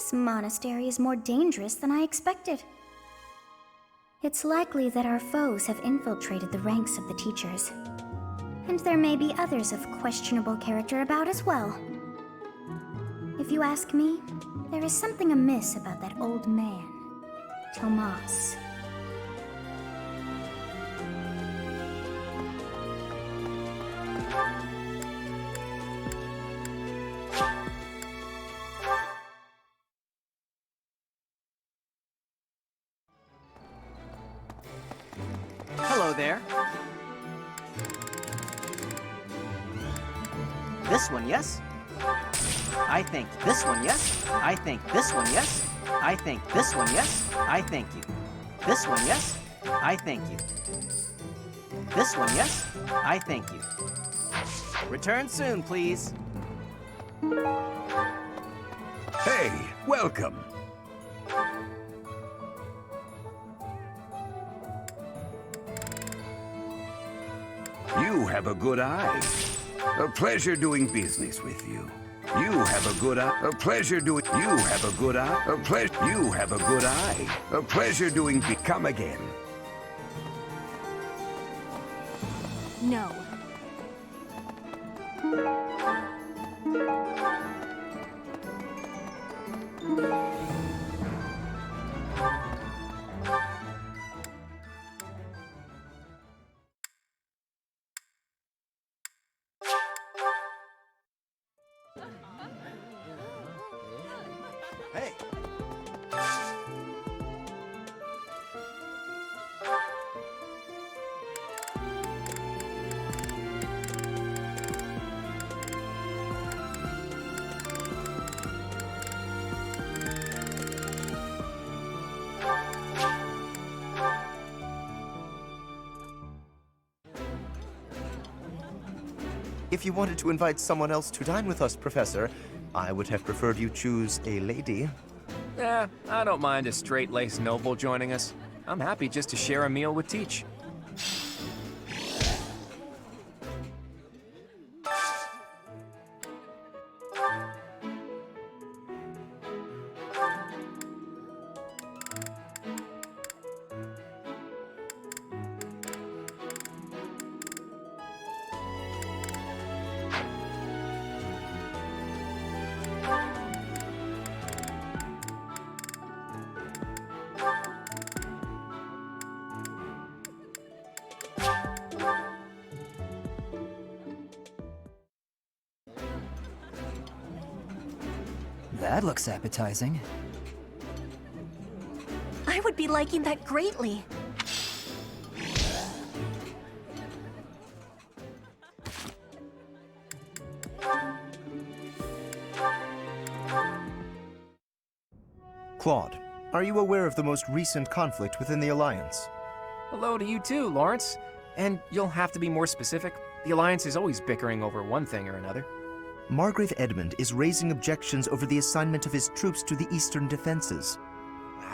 This monastery is more dangerous than I expected. It's likely that our foes have infiltrated the ranks of the teachers. And there may be others of questionable character about as well. If you ask me, there is something amiss about that old man, Tomas. Hello there. This one, yes? I think this one, yes? I think this one, yes? I think this one, yes? I thank you. This one, yes? I thank you. This one, yes? I thank you. Return soon, please. Hey, welcome. You have a good eye. A pleasure doing business with you. You have a good eye. A pleasure doing. You have a good eye. A pleasure. You have a good eye. A pleasure doing. Come again. No. Hey. If you wanted to invite someone else to dine with us, Professor, I would have preferred you choose a lady. I don't mind a straight-laced noble joining us. I'm happy just to share a meal with Teach. That looks appetizing. I would be liking that greatly. Claude, are you aware of the most recent conflict within the Alliance? Hello to you too, Lawrence. And you'll have to be more specific. The Alliance is always bickering over one thing or another. Margrave Edmund is raising objections over the assignment of his troops to the eastern defenses.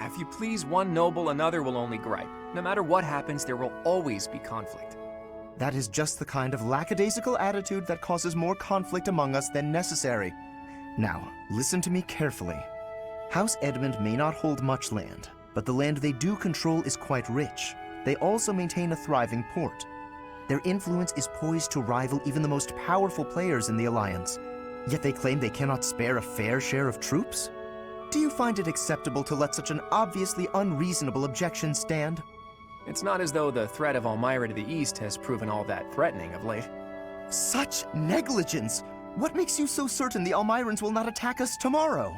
If you please one noble, another will only gripe. No matter what happens, there will always be conflict. That is just the kind of lackadaisical attitude that causes more conflict among us than necessary. Now, listen to me carefully. House Edmund may not hold much land, but the land they do control is quite rich. They also maintain a thriving port. Their influence is poised to rival even the most powerful players in the Alliance. Yet they claim they cannot spare a fair share of troops? Do you find it acceptable to let such an obviously unreasonable objection stand? It's not as though the threat of Elmira to the east has proven all that threatening of late. Such negligence! What makes you so certain the Elmirans will not attack us tomorrow?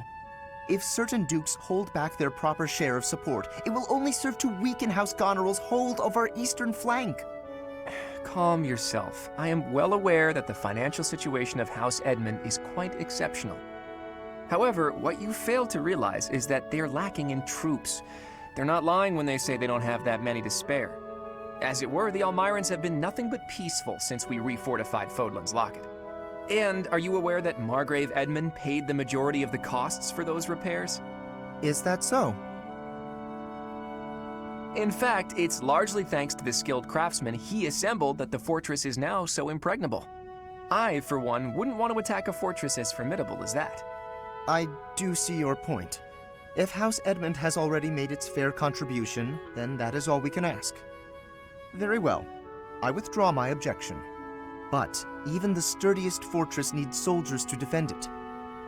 If certain dukes hold back their proper share of support, it will only serve to weaken House Goneril's hold of our eastern flank. Calm yourself. I am well aware that the financial situation of House Edmund is quite exceptional. However, what you fail to realize is that they're lacking in troops. They're not lying when they say they don't have that many to spare. As it were, the Elmirans have been nothing but peaceful since we refortified Fodlan's Locket. And are you aware that Margrave Edmund paid the majority of the costs for those repairs? Is that so? In fact, it's largely thanks to the skilled craftsmen he assembled that the fortress is now so impregnable. I, for one, wouldn't want to attack a fortress as formidable as that. I do see your point. If House Edmund has already made its fair contribution, then that is all we can ask. Very well. I withdraw my objection. But even the sturdiest fortress needs soldiers to defend it.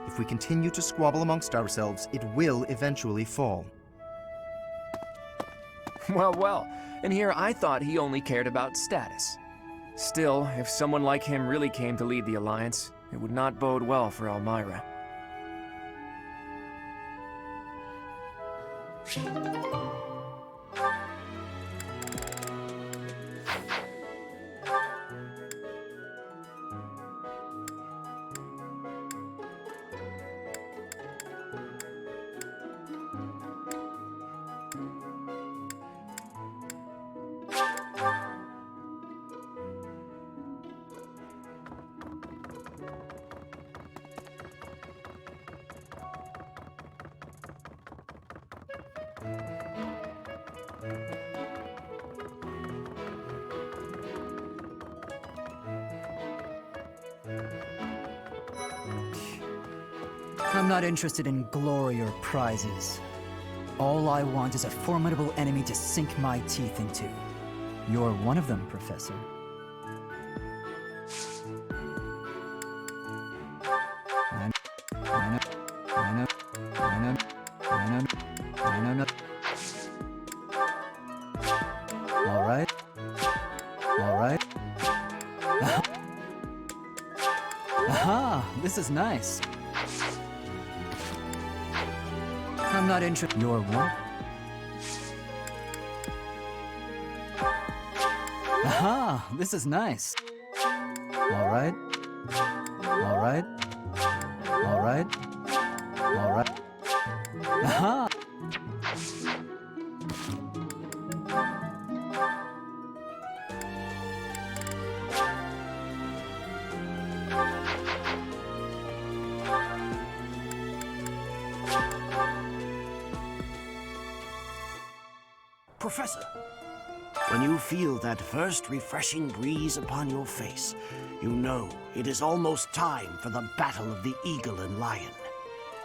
If we continue to squabble amongst ourselves, it will eventually fall. Well, well, and here I thought he only cared about status. Still, if someone like him really came to lead the Alliance, it would not bode well for Elmira. I'm not interested in glory or prizes. All I want is a formidable enemy to sink my teeth into. You're one of them, Professor. All right. All right. Aha, this is nice. I'm not interested. You're what? Aha, this is nice. All right. All right. All right. All right. Aha. Professor, when you feel that first refreshing breeze upon your face, you know it is almost time for the battle of the eagle and lion.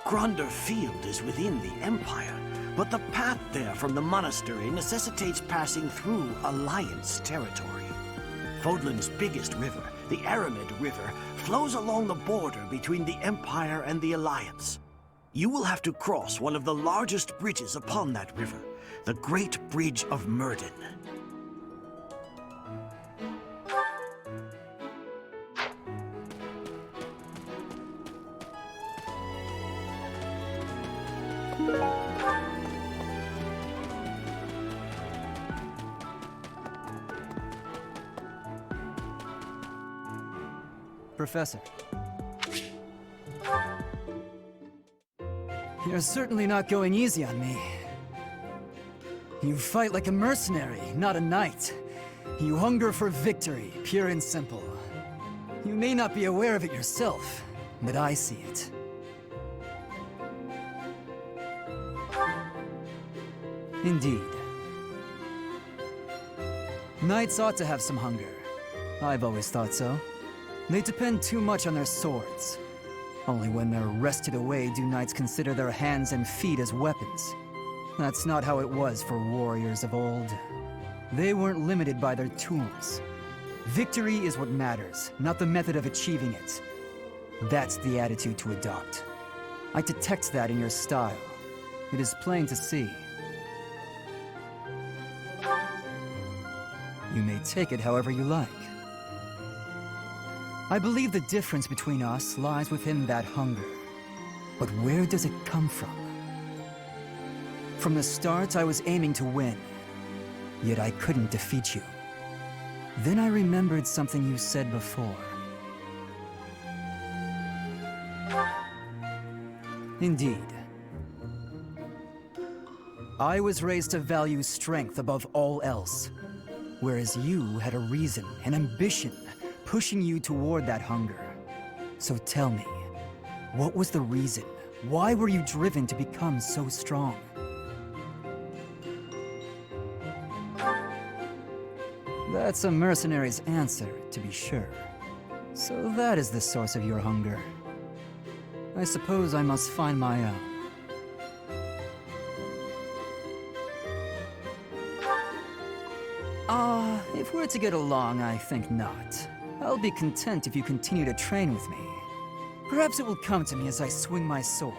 Gronder Field is within the Empire, but the path there from the monastery necessitates passing through Alliance territory. Fodlan's biggest river, the Aramid River, flows along the border between the Empire and the Alliance. You will have to cross one of the largest bridges upon that river, the Great Bridge of Myrden. Professor. You're certainly not going easy on me. You fight like a mercenary, not a knight. You hunger for victory, pure and simple. You may not be aware of it yourself, but I see it. Indeed. Knights ought to have some hunger. I've always thought so. They depend too much on their swords. Only when they're wrested away do knights consider their hands and feet as weapons. That's not how it was for warriors of old. They weren't limited by their tools. Victory is what matters, not the method of achieving it. That's the attitude to adopt. I detect that in your style. It is plain to see. You may take it however you like. I believe the difference between us lies within that hunger. But where does it come from? From the start, I was aiming to win. Yet I couldn't defeat you. Then I remembered something you said before. Indeed. I was raised to value strength above all else, whereas you had a reason, an ambition, pushing you toward that hunger. So tell me, what was the reason? Why were you driven to become so strong? That's a mercenary's answer, to be sure. So that is the source of your hunger. I suppose I must find my own. If we're to get along, I think not. I'll be content if you continue to train with me. Perhaps it will come to me as I swing my sword.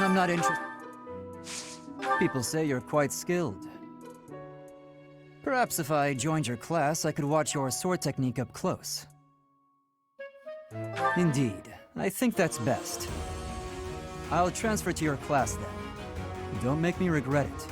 I'm not interested. People say you're quite skilled. Perhaps if I joined your class, I could watch your sword technique up close. Indeed, I think that's best. I'll transfer to your class then. Don't make me regret it.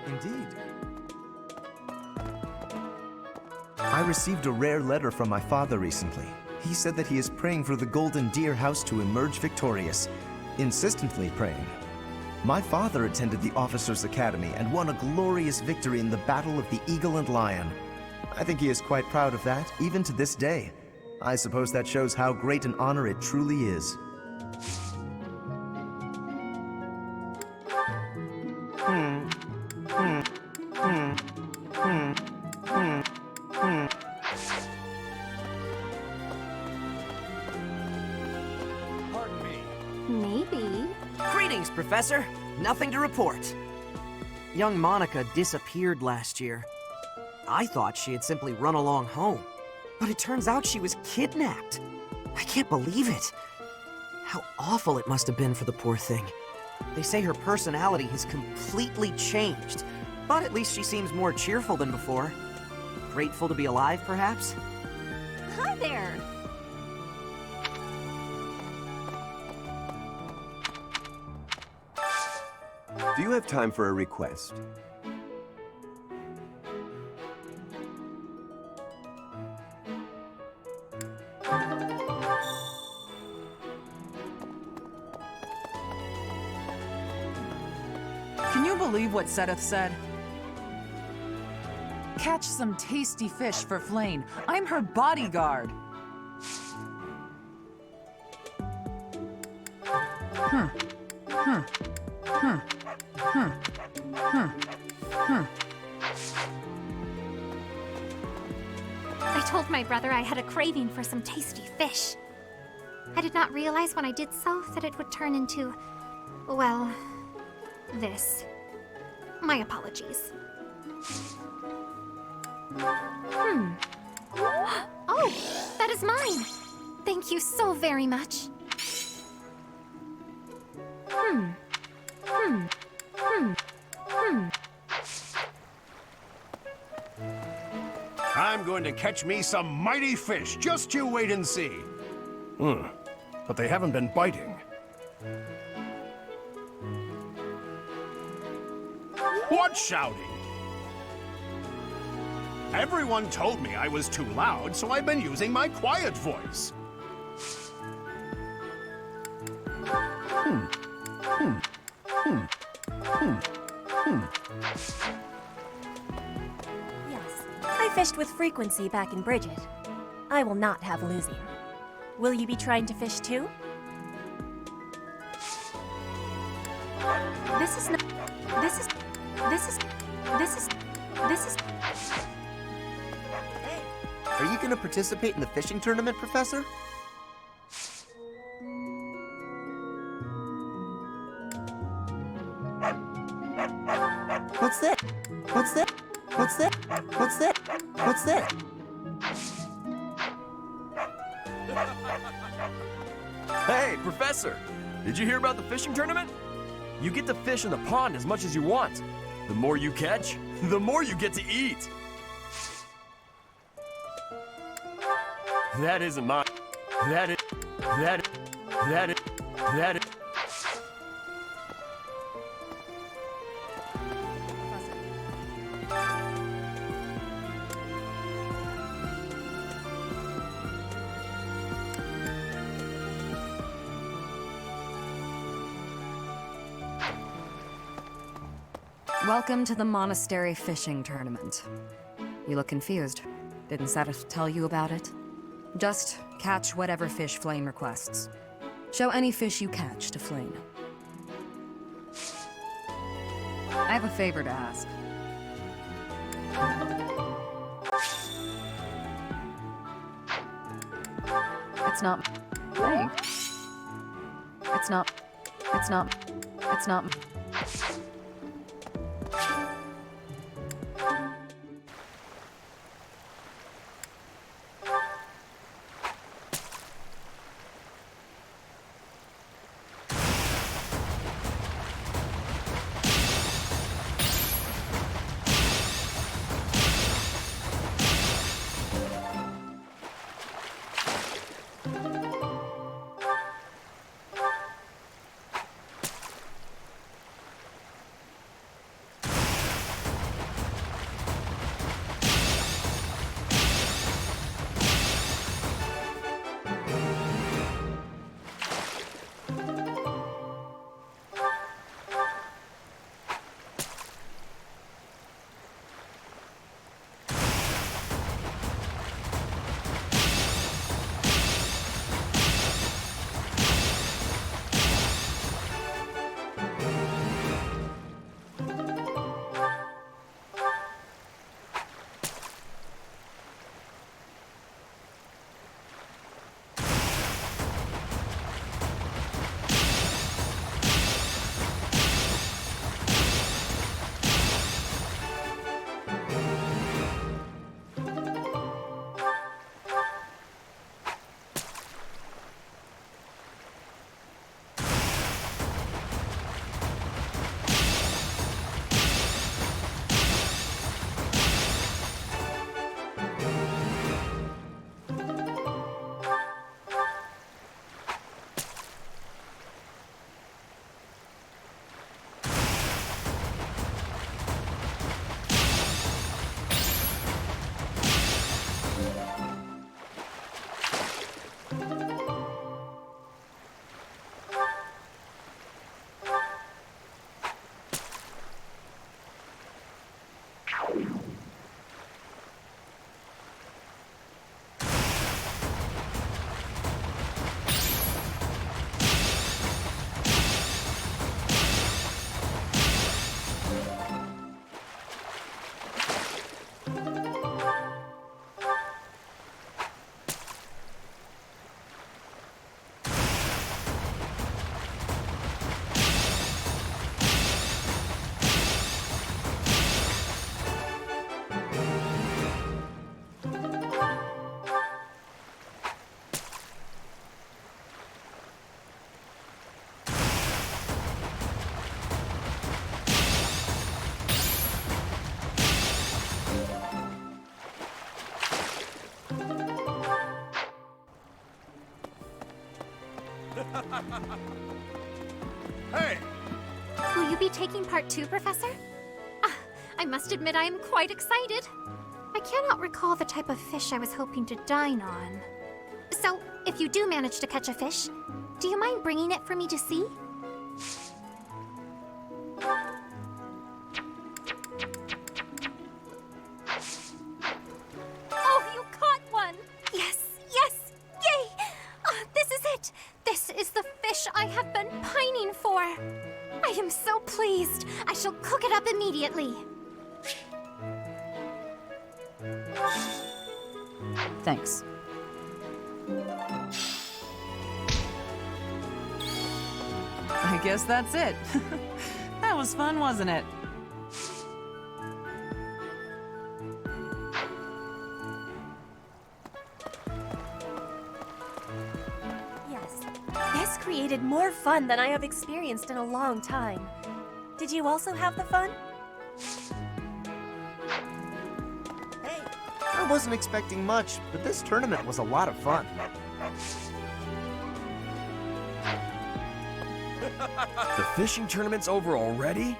Indeed. I received a rare letter from my father recently. He said that he is praying for the Golden Deer House to emerge victorious, insistently praying. My father attended the Officers' Academy and won a glorious victory in the Battle of the Eagle and Lion. I think he is quite proud of that, even to this day. I suppose that shows how great an honor it truly is. Maybe. Greetings, Professor. Nothing to report. Young Monica disappeared last year. I thought she had simply run along home, but it turns out she was kidnapped. I can't believe it. How awful it must have been for the poor thing. They say her personality has completely changed, but at least she seems more cheerful than before. Grateful to be alive, perhaps? Hi there. Do you have time for a request? Can you believe what Sedith said? Catch some tasty fish for Flane. I'm her bodyguard. I told my brother I had a craving for some tasty fish. I did not realize when I did so that it would turn into, well, this. My apologies. Oh, that is mine. Thank you so very much. I'm going to catch me some mighty fish. Just you wait and see. But they haven't been biting. What shouting? Everyone told me I was too loud, so I've been using my quiet voice. Yes. I fished with frequency back in Bridget. I will not have losing. Will you be trying to fish too? This is not. This is. Are you going to participate in the fishing tournament, Professor? What's that? What's that? What's that? What's that? What's that? Hey, Professor! Did you hear about the fishing tournament? You get to fish in the pond as much as you want. The more you catch, the more you get to eat. That isn't mine. That is... Welcome to the Monastery Fishing Tournament. You look confused. Didn't Satis tell you about it? Just catch whatever fish Flame requests. Show any fish you catch to Flame. I have a favor to ask. It's not... Thanks. It's not... Hey! Will you be taking part too, Professor? Ah, I must admit I am quite excited. I cannot recall the type of fish I was hoping to dine on. So, if you do manage to catch a fish, do you mind bringing it for me to see? Oh, you caught one! Yes, yes! Yay! Ah, this is it! This is the fish I have been pining for! I am so pleased! I shall cook it up immediately! Thanks. I guess that's it. That was fun, wasn't it? created more fun than I have experienced in a long time. Did you also have the fun? Hey, I wasn't expecting much, but this tournament was a lot of fun. The fishing tournament's over already?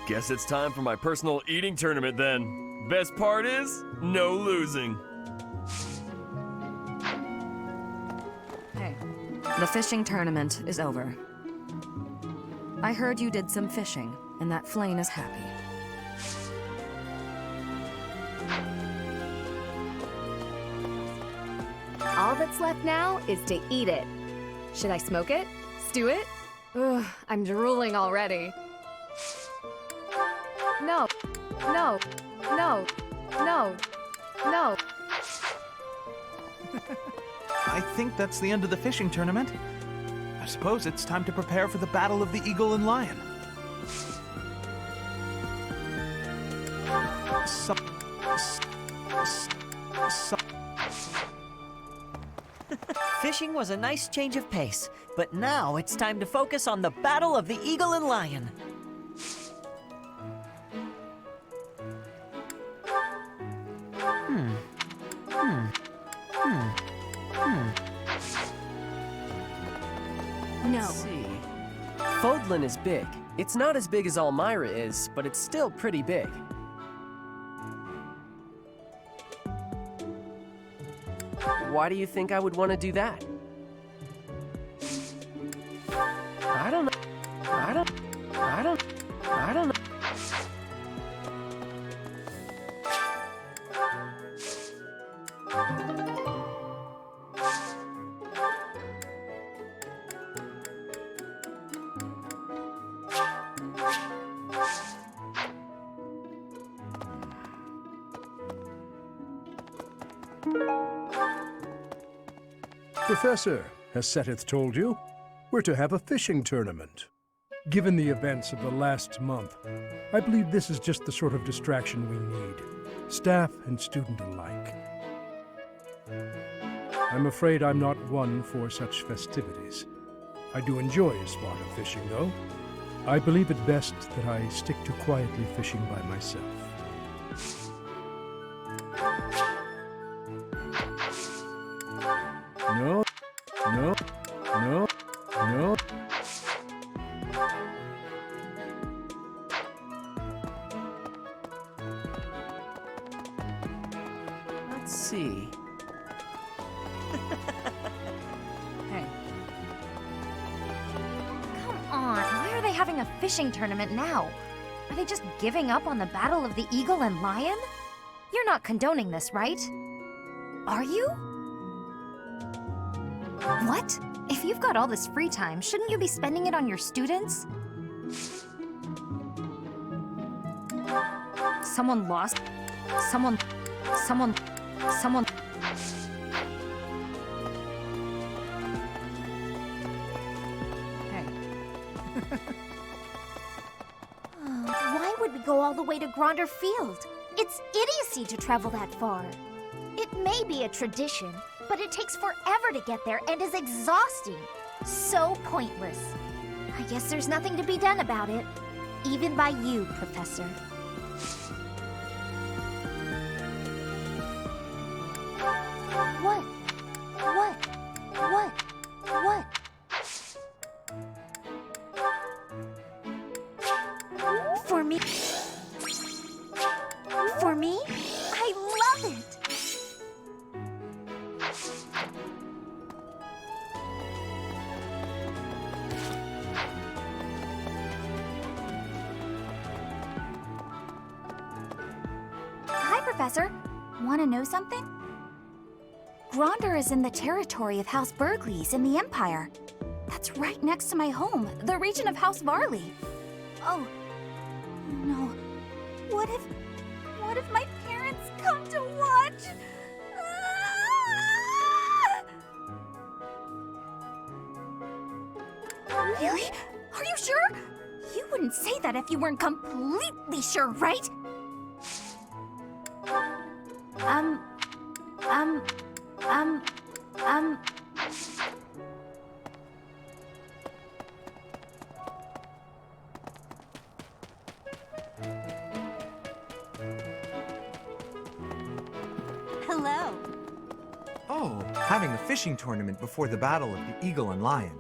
Guess it's time for my personal eating tournament then. Best part is, no losing. Hey, the fishing tournament is over. I heard you did some fishing, and that Flame is happy. All that's left now is to eat it. Should I smoke it? Stew it? Ugh, I'm drooling already. No. No. No. No. No. I think that's the end of the fishing tournament. I suppose it's time to prepare for the battle of the Eagle and Lion. Fishing was a nice change of pace, but now it's time to focus on the battle of the Eagle and Lion. No. Let's see. Fodlan is big. It's not as big as Elmira is, but it's still pretty big. Why do you think I would want to do that? I don't know. I don't know. Professor, has Seteth told you? We're to have a fishing tournament. Given the events of the last month, I believe this is just the sort of distraction we need, staff and student alike. I'm afraid I'm not one for such festivities. I do enjoy a spot of fishing, though. I believe it best that I stick to quietly fishing by myself. No, no, no, no. Let's see. Hey. Come on, why are they having a fishing tournament now? Are they just giving up on the battle of the Eagle and Lion? You're not condoning this, right? Are you? What? If you've got all this free time, shouldn't you be spending it on your students? Someone lost. Someone. Hey. Why would we go all the way to Gronder Field? It's idiocy to travel that far. It may be a tradition, but it takes forever to get there and is exhausting. So pointless. I guess there's nothing to be done about it. Even by you, Professor. What? For me? For me? I love it! Hi, Professor. Want to know something? Gronder is in the territory of House Burgleys in the Empire. That's right next to my home, the region of House Varley. Oh, no. What if my parents come to watch? Really? Are you sure? You wouldn't say that if you weren't completely sure, right? having a fishing tournament before the Battle of the Eagle and Lion.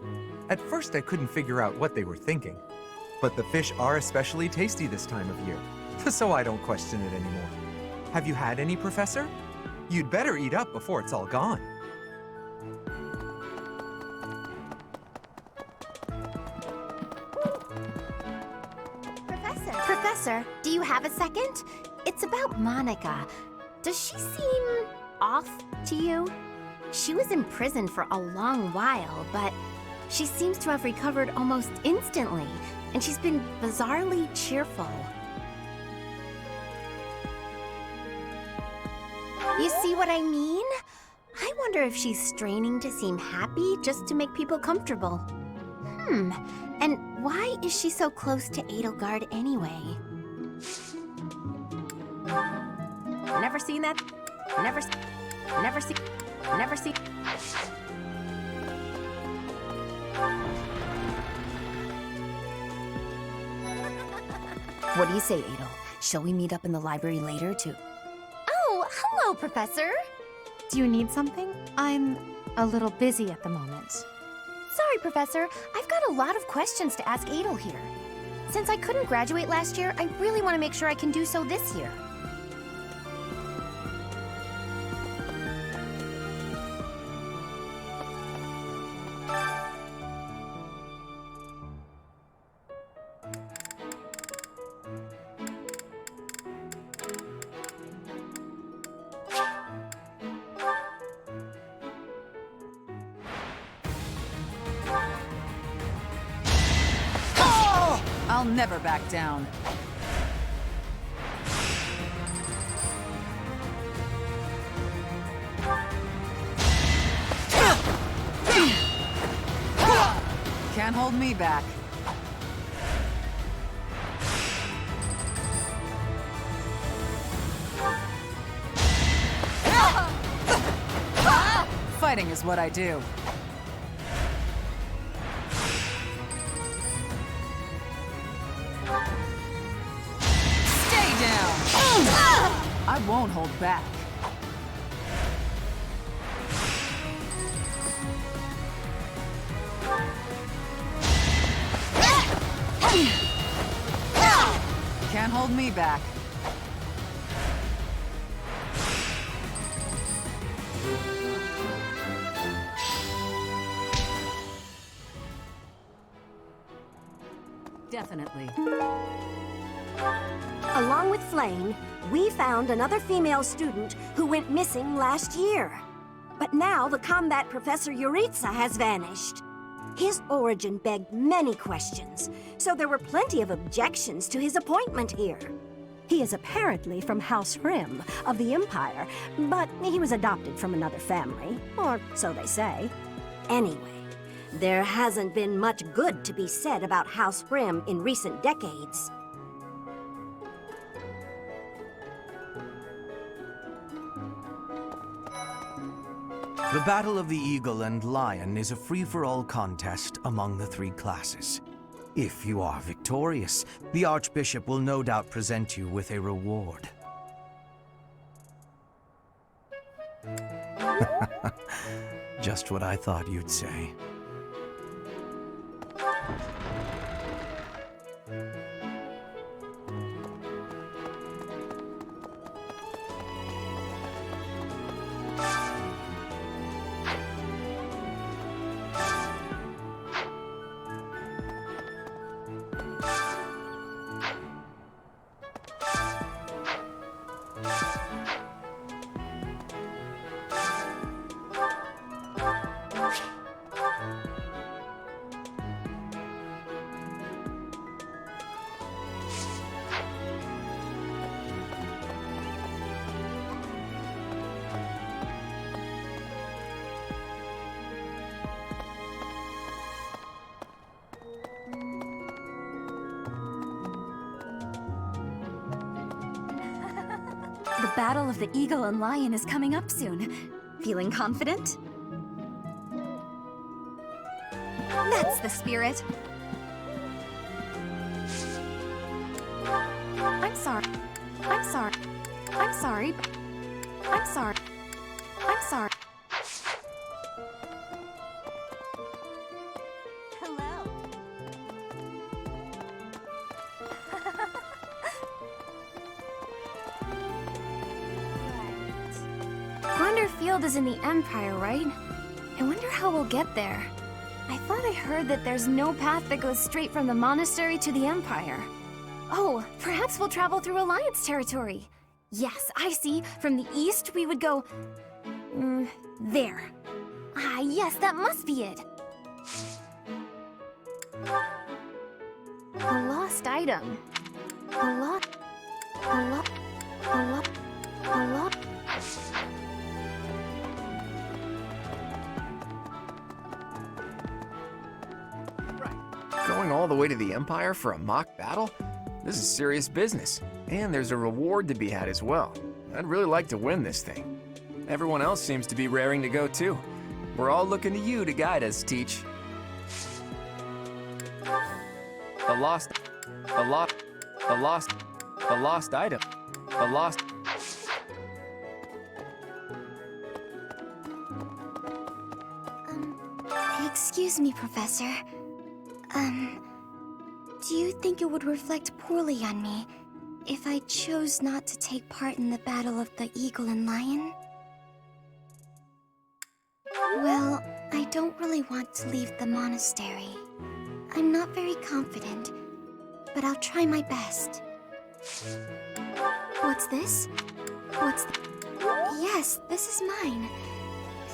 At first I couldn't figure out what they were thinking. But the fish are especially tasty this time of year, so I don't question it anymore. Have you had any, Professor? You'd better eat up before it's all gone. Professor, do you have a second? It's about Monica. Does she seem off to you? She was in prison for a long while, but she seems to have recovered almost instantly, and she's been bizarrely cheerful. You see what I mean? I wonder if she's straining to seem happy just to make people comfortable. And why is she so close to Edelgard anyway? Never seen that? Never seen. What do you say, Adel? Shall we meet up in the library later to... Oh, hello, Professor. Do you need something? I'm a little busy at the moment. Sorry, Professor. I've got a lot of questions to ask Adel here. Since I couldn't graduate last year, I really want to make sure I can do so this year. I'll never back down. Can't hold me back. Fighting is what I do. Stay down! I won't hold back. Can't hold me back. Definitely. Along with Flame, we found another female student who went missing last year. But now the combat professor Yuritsa has vanished. His origin begged many questions, so there were plenty of objections to his appointment here. He is apparently from House Rim of the Empire, but he was adopted from another family, or so they say. Anyway, there hasn't been much good to be said about House Rim in recent decades. The Battle of the Eagle and Lion is a free-for-all contest among the three classes. If you are victorious, the Archbishop will no doubt present you with a reward. Just what I thought you'd say. The Battle of the Eagle and Lion is coming up soon. Feeling confident? That's the spirit. I'm sorry. I'm sorry. I'm sorry. I'm sorry. I'm sorry. field is in the Empire, right? I wonder how we'll get there. I thought I heard that there's no path that goes straight from the monastery to the Empire. Oh, perhaps we'll travel through Alliance territory. Yes, I see. From the east, we would go... there. Ah, yes, that must be it. A lost item. A lot... Going all the way to the Empire for a mock battle? This is serious business. And there's a reward to be had as well. I'd really like to win this thing. Everyone else seems to be raring to go too. We're all looking to you to guide us, Teach. A lost item. A lost... Excuse me, Professor. Do you think it would reflect poorly on me if I chose not to take part in the Battle of the Eagle and Lion? Well, I don't really want to leave the monastery. I'm not very confident, but I'll try my best. What's this? Yes, this is mine.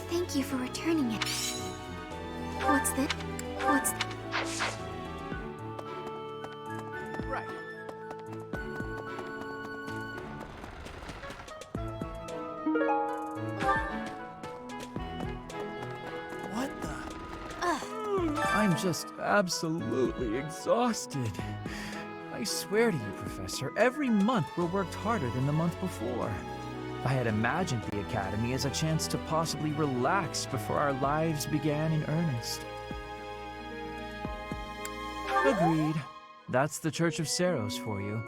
Thank you for returning it. What's this? Right. What the? I'm just absolutely exhausted. I swear to you, Professor, every month we're worked harder than the month before. I had imagined the Academy as a chance to possibly relax before our lives began in earnest. Agreed. That's the Church of Seros for you.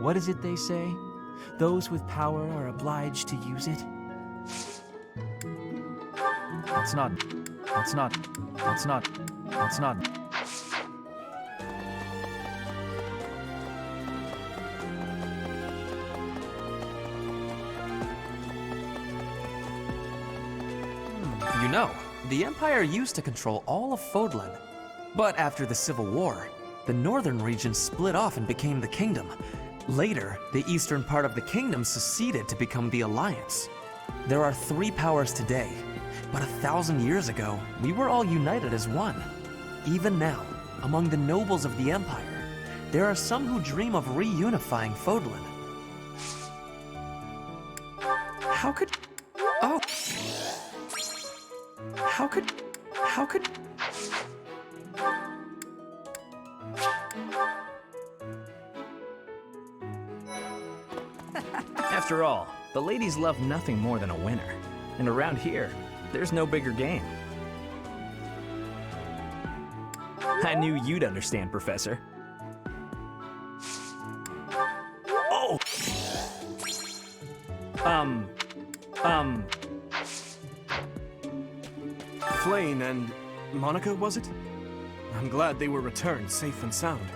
What is it they say? Those with power are obliged to use it? That's not... You know, the Empire used to control all of Fodlan. But after the Civil War, the northern region split off and became the Kingdom. Later, the eastern part of the Kingdom seceded to become the Alliance. There are 3 powers today, but 1,000 years ago, we were all united as one. Even now, among the nobles of the Empire, there are some who dream of reunifying Fodlan. How could... Oh... How could... After all, the ladies love nothing more than a winner. And around here, there's no bigger game. I knew you'd understand, Professor. Oh! Flayn and Monica, was it? I'm glad they were returned safe and sound.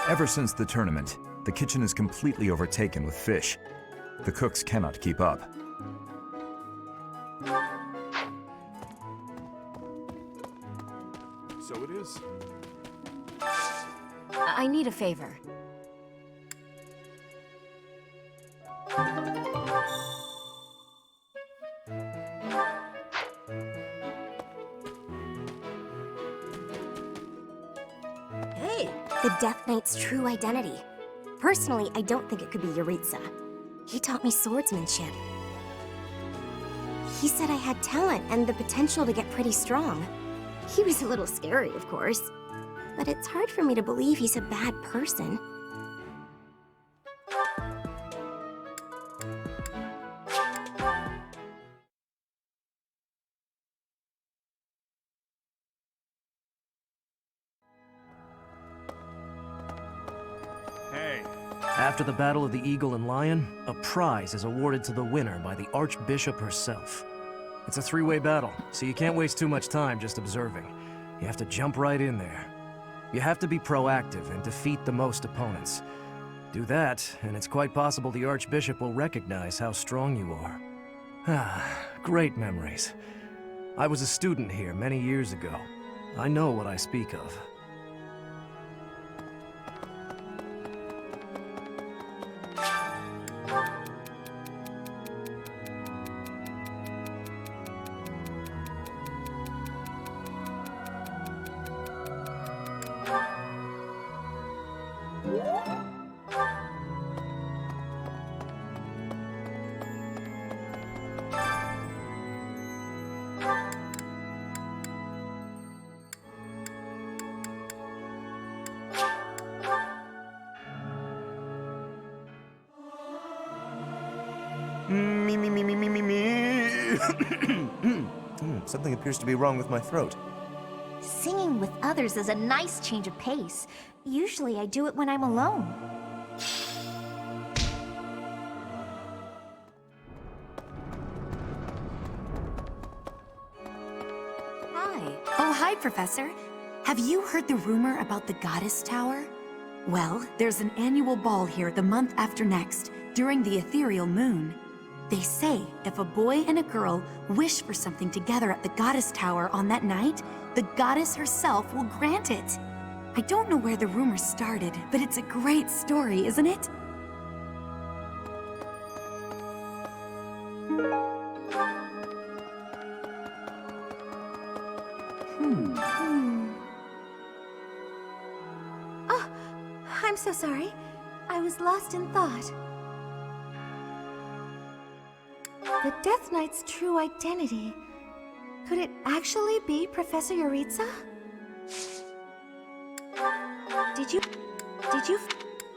Ever since the tournament, the kitchen is completely overtaken with fish. The cooks cannot keep up. So it is. I need a favor. Hey, the Death Knight's true identity. Personally, I don't think it could be Yuritsa. He taught me swordsmanship. He said I had talent and the potential to get pretty strong. He was a little scary, of course. But it's hard for me to believe he's a bad person. Hey. After the Battle of the Eagle and Lion, a prize is awarded to the winner by the Archbishop herself. It's a 3-way battle, so you can't waste too much time just observing. You have to jump right in there. You have to be proactive and defeat the most opponents. Do that, and it's quite possible the Archbishop will recognize how strong you are. Ah, great memories. I was a student here many years ago. I know what I speak of. Something appears to be wrong with my throat. Singing with others is a nice change of pace. Usually I do it when I'm alone. Hi. Oh, hi, Professor. Have you heard the rumor about the Goddess Tower? Well, there's an annual ball here the month after next, during the ethereal moon. They say if a boy and a girl wish for something together at the Goddess Tower on that night, the goddess herself will grant it. I don't know where the rumor started, but it's a great story, isn't it? Oh, I'm so sorry. I was lost in thought. The Death Knight's true identity. Could it actually be Professor Yuritsa? Did you...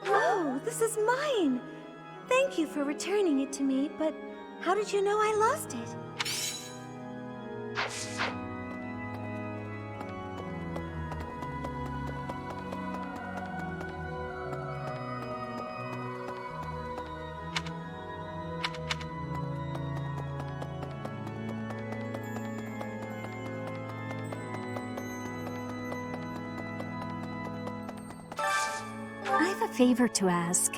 Oh, this is mine! Thank you for returning it to me, but how did you know I lost it? I have a favor to ask.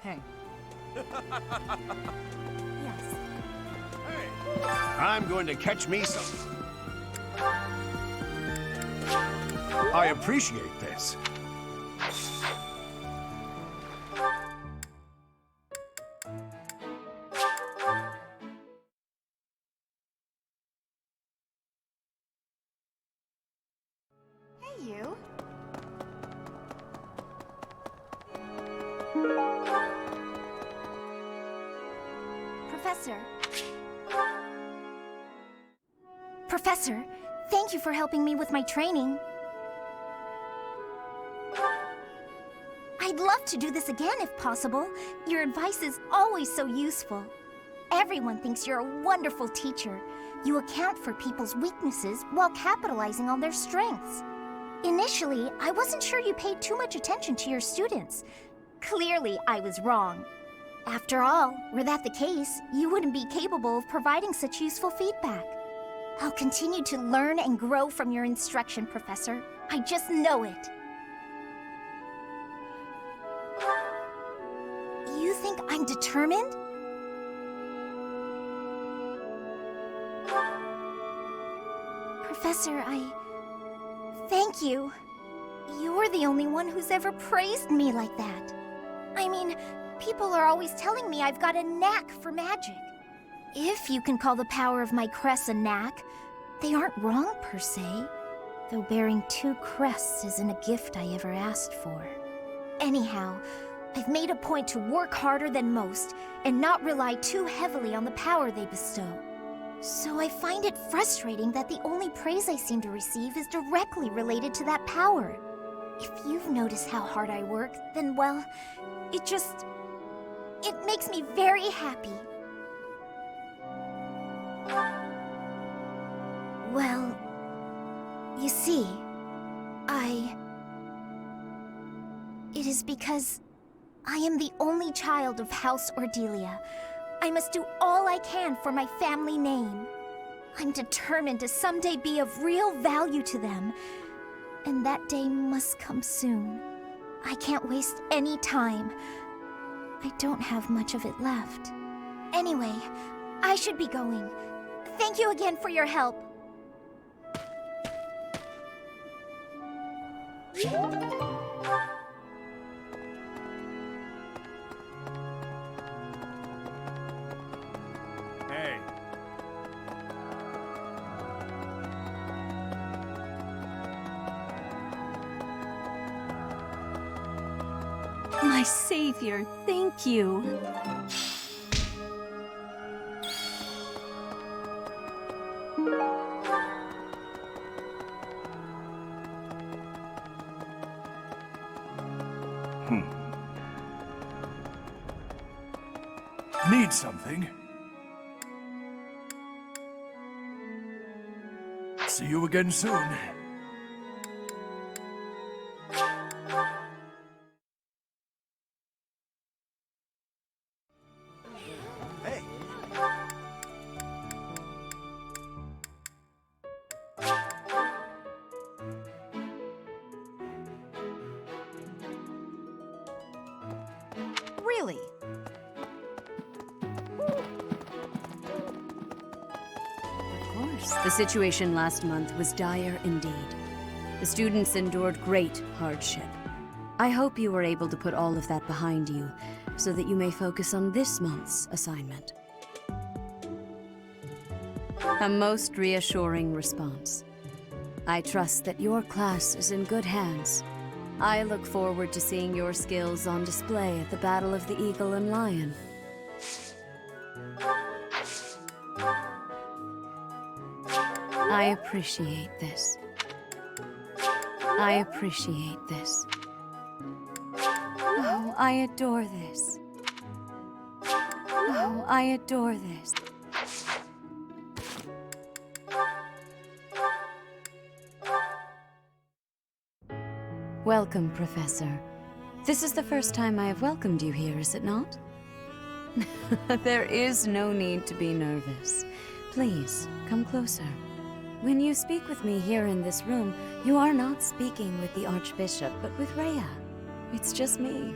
Hey. Yes. I'm going to catch me some. I appreciate this. Hey, you. Professor. Professor, thank you for helping me with my training. I'd love to do this again if possible. Your advice is always so useful. Everyone thinks you're a wonderful teacher. You account for people's weaknesses while capitalizing on their strengths. Initially, I wasn't sure you paid too much attention to your students. Clearly, I was wrong. After all, were that the case, you wouldn't be capable of providing such useful feedback. I'll continue to learn and grow from your instruction, Professor. I just know it. You think I'm determined? Professor, thank you. You're the only one who's ever praised me like that. I mean, people are always telling me I've got a knack for magic. If you can call the power of my crest a knack, they aren't wrong per se. Though bearing 2 crests isn't a gift I ever asked for. Anyhow, I've made a point to work harder than most and not rely too heavily on the power they bestow. So I find it frustrating that the only praise I seem to receive is directly related to that power. If you've noticed how hard I work, then well, it makes me very happy. Well, you see, It is because I am the only child of House Ordelia. I must do all I can for my family name. I'm determined to someday be of real value to them. And that day must come soon. I can't waste any time. I don't have much of it left. Anyway, I should be going. Thank you again for your help. Hey. My savior, thank you. Need something? See you again soon. Hey! Really? Of course. The situation last month was dire indeed. The students endured great hardship. I hope you were able to put all of that behind you, so that you may focus on this month's assignment. A most reassuring response. I trust that your class is in good hands. I look forward to seeing your skills on display at the Battle of the Eagle and Lion. I appreciate this. I appreciate this. Oh, I adore this. Oh, I adore this. Welcome, Professor. This is the first time I have welcomed you here, is it not? There is no need to be nervous. Please, come closer. When you speak with me here in this room, you are not speaking with the Archbishop, but with Rhea. It's just me.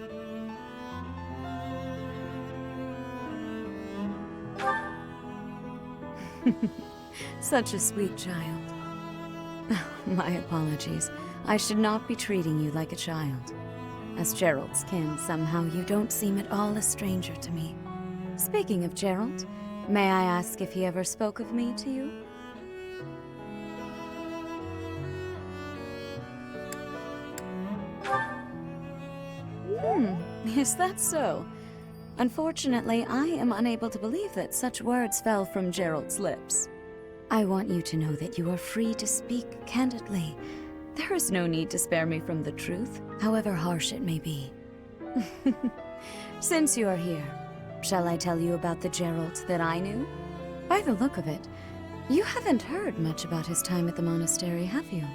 Such a sweet child. My apologies. I should not be treating you like a child. As Gerald's kin, somehow you don't seem at all a stranger to me. Speaking of Gerald, may I ask if he ever spoke of me to you? Is that so? Unfortunately, I am unable to believe that such words fell from Gerald's lips. I want you to know that you are free to speak candidly. There is no need to spare me from the truth, however harsh it may be. Since you are here, shall I tell you about the Gerald that I knew? By the look of it, you haven't heard much about his time at the monastery, have you?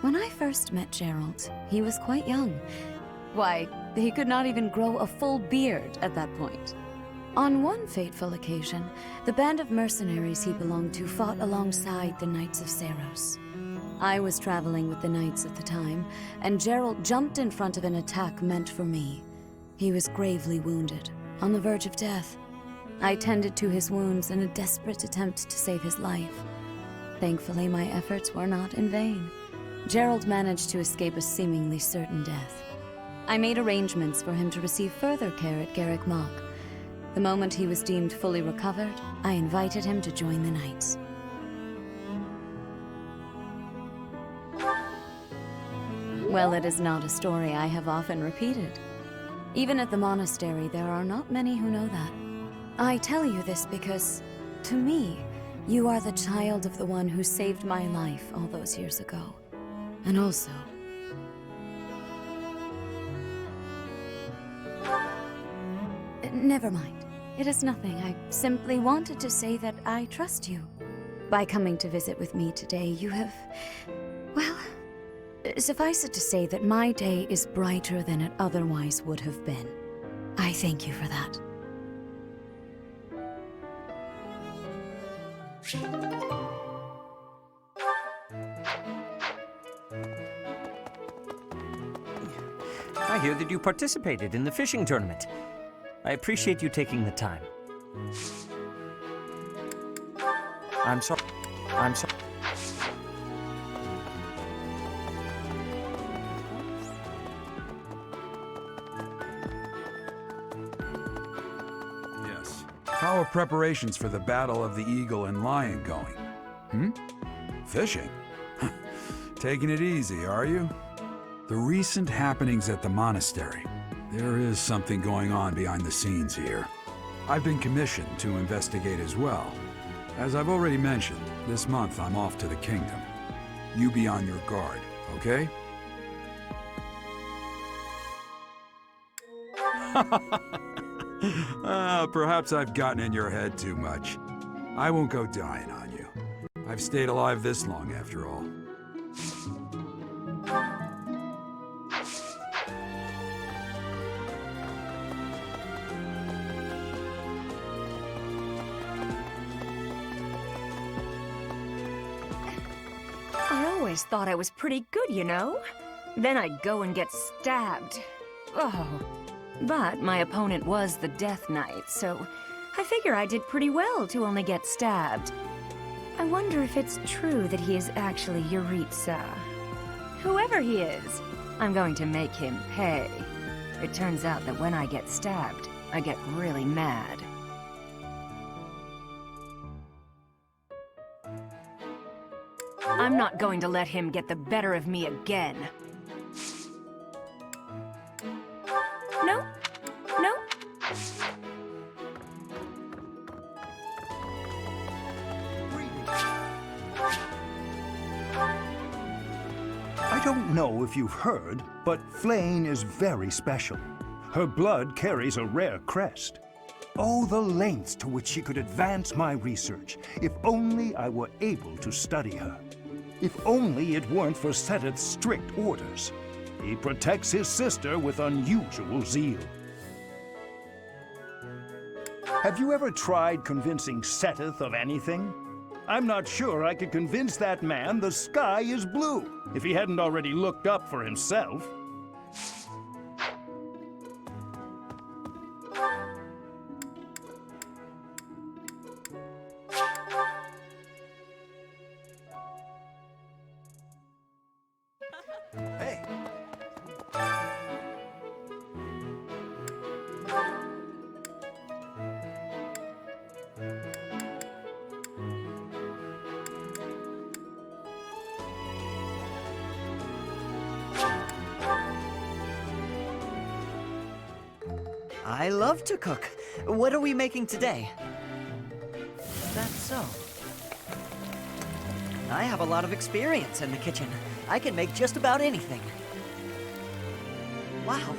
When I first met Gerald, he was quite young. Why, he could not even grow a full beard at that point. On one fateful occasion, the band of mercenaries he belonged to fought alongside the Knights of Seiros. I was traveling with the Knights at the time, and Gerald jumped in front of an attack meant for me. He was gravely wounded, on the verge of death. I tended to his wounds in a desperate attempt to save his life. Thankfully, my efforts were not in vain. Gerald managed to escape a seemingly certain death. I made arrangements for him to receive further care at Garrick Mach. The moment he was deemed fully recovered, I invited him to join the Knights. Well, it is not a story I have often repeated. Even at the monastery, there are not many who know that. I tell you this because, to me, you are the child of the one who saved my life all those years ago. And also, never mind. It is nothing. I simply wanted to say that I trust you. By coming to visit with me today, you have, well, Suffice it to say that my day is brighter than it otherwise would have been. I thank you for that. I hear that you participated in the fishing tournament. I appreciate you taking the time. I'm sorry. Yes. How are preparations for the Battle of the Eagle and Lion going? Fishing? Taking it easy, are you? The recent happenings at the monastery. There is something going on behind the scenes here. I've been commissioned to investigate as well. As I've already mentioned, this month I'm off to the kingdom. You be on your guard, okay? Perhaps I've gotten in your head too much. I won't go dying on you. I've stayed alive this long after all. I always thought I was pretty good, you know? Then I'd go and get stabbed. Oh. But my opponent was the Death Knight, so I figure I did pretty well to only get stabbed. I wonder if it's true that he is actually Yuritsa. Whoever he is, I'm going to make him pay. It turns out that when I get stabbed, I get really mad. I'm not going to let him get the better of me again. No. No. I don't know if you've heard, but Flane is very special. Her blood carries a rare crest. Oh, the lengths to which she could advance my research, if only I were able to study her. If only it weren't for Seteth's strict orders. He protects his sister with unusual zeal. Have you ever tried convincing Seteth of anything? I'm not sure I could convince that man the sky is blue, if he hadn't already looked up for himself. Hey. I love to cook. What are we making today? That's so. I have a lot of experience in the kitchen. I can make just about anything. Wow.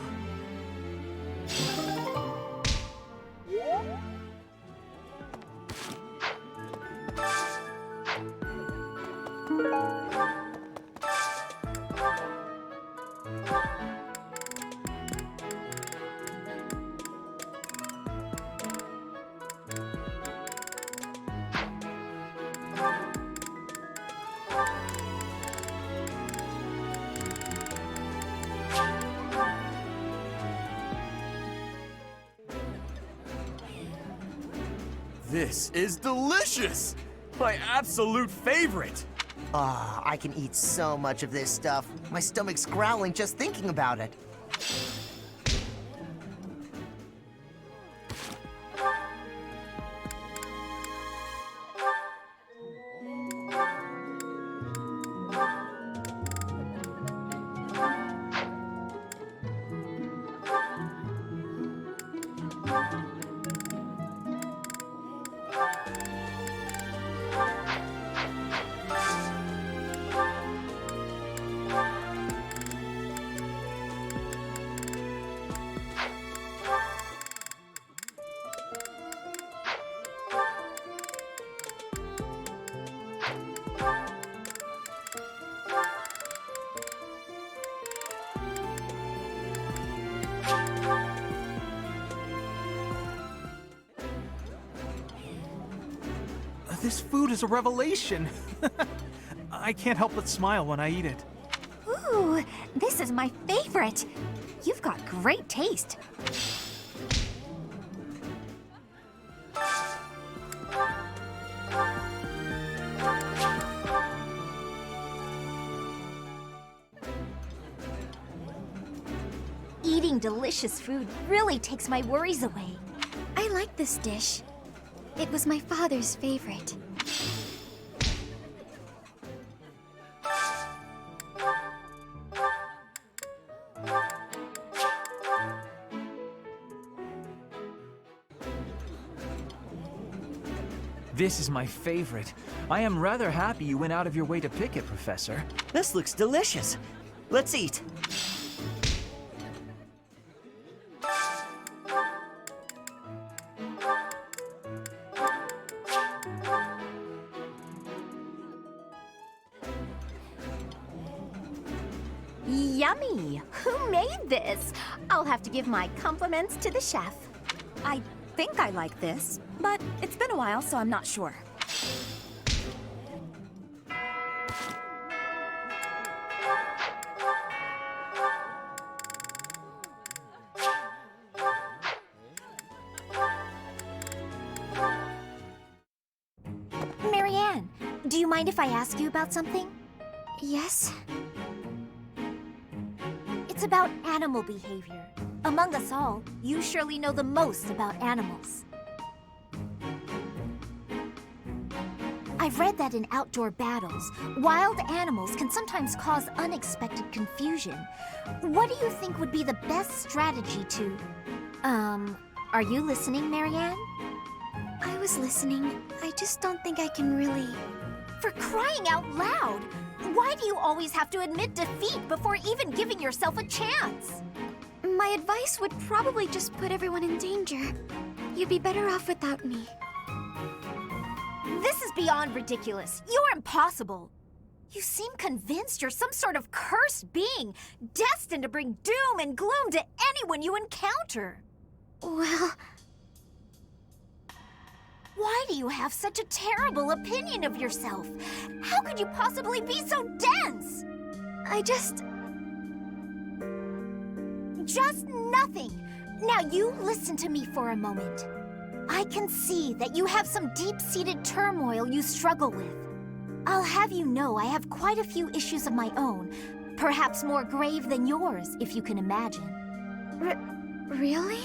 This is delicious! My absolute favorite! Ah, I can eat so much of this stuff. My stomach's growling just thinking about it. This food is a revelation. I can't help but smile when I eat it. Ooh, this is my favorite. You've got great taste. Eating delicious food really takes my worries away. I like this dish. It was my father's favorite. This is my favorite. I am rather happy you went out of your way to pick it, Professor. This looks delicious. Let's eat. Yummy! Who made this? I'll have to give my compliments to the chef. I think I like this, but it's been a while, so I'm not sure. Marianne, do you mind if I ask you about something? Yes? It's about animal behavior. Among us all, you surely know the most about animals. I've read that in outdoor battles, wild animals can sometimes cause unexpected confusion. What do you think would be the best strategy to... are you listening, Marianne? I was listening. I just don't think I can really... For crying out loud! Why do you always have to admit defeat before even giving yourself a chance? My advice would probably just put everyone in danger. You'd be better off without me. This is beyond ridiculous. You're impossible. You seem convinced you're some sort of cursed being, destined to bring doom and gloom to anyone you encounter. Well... Why do you have such a terrible opinion of yourself? How could you possibly be so dense? Just nothing. Now you listen to me for a moment. I can see that you have some deep-seated turmoil you struggle with. I'll have you know I have quite a few issues of my own, perhaps more grave than yours, if you can imagine. Really?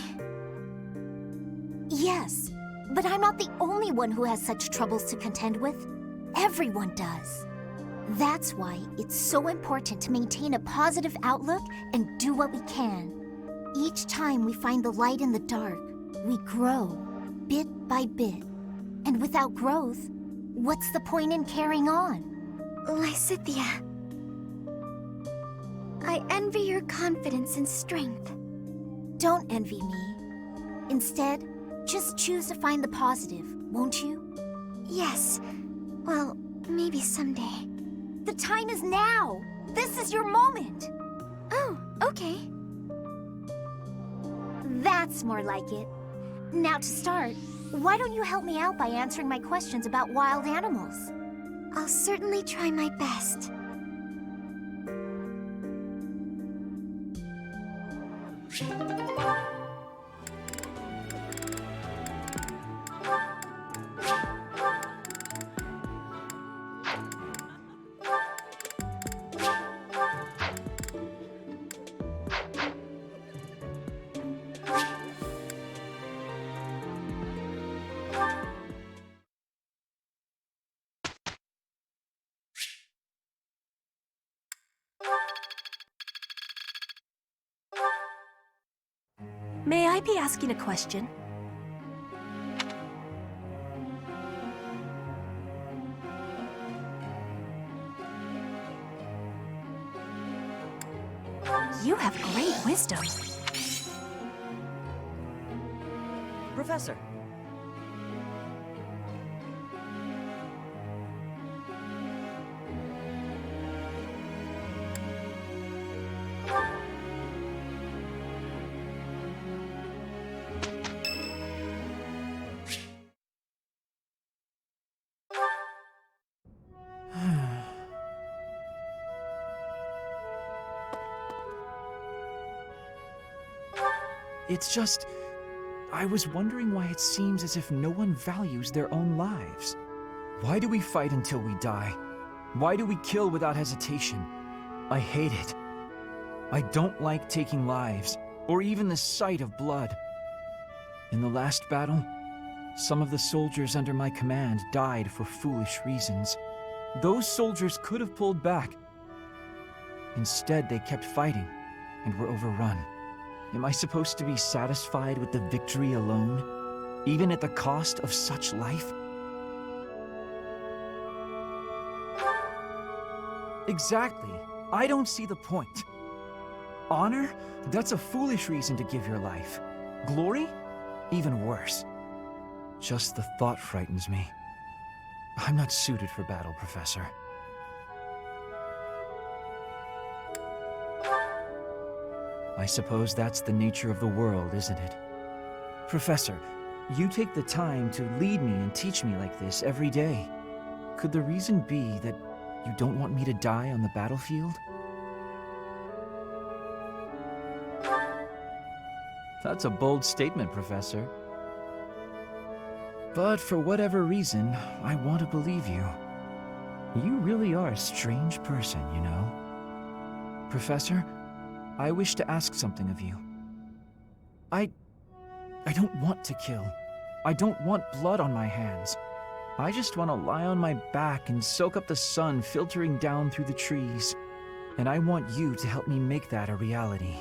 Yes. But I'm not the only one who has such troubles to contend with. Everyone does. That's why it's so important to maintain a positive outlook and do what we can. Each time we find the light in the dark, we grow, bit by bit. And without growth, what's the point in carrying on? Lysithea, I envy your confidence and strength. Don't envy me. Instead, just choose to find the positive, won't you? Yes. Well, maybe someday. The time is now! This is your moment! Oh, okay. That's more like it. Now to start, why don't you help me out by answering my questions about wild animals? I'll certainly try my best. May I be asking a question? You have great wisdom. Professor. It's just... I was wondering why it seems as if no one values their own lives. Why do we fight until we die? Why do we kill without hesitation? I hate it. I don't like taking lives, or even the sight of blood. In the last battle, some of the soldiers under my command died for foolish reasons. Those soldiers could have pulled back. Instead, they kept fighting and were overrun. Am I supposed to be satisfied with the victory alone, even at the cost of such life? Exactly. I don't see the point. Honor? That's a foolish reason to give your life. Glory? Even worse. Just the thought frightens me. I'm not suited for battle, Professor. I suppose that's the nature of the world, isn't it? Professor, you take the time to lead me and teach me like this every day. Could the reason be that you don't want me to die on the battlefield? That's a bold statement, Professor. But for whatever reason, I want to believe you. You really are a strange person, you know. Professor, I wish to ask something of you. I don't want to kill. I don't want blood on my hands. I just want to lie on my back and soak up the sun filtering down through the trees. And I want you to help me make that a reality.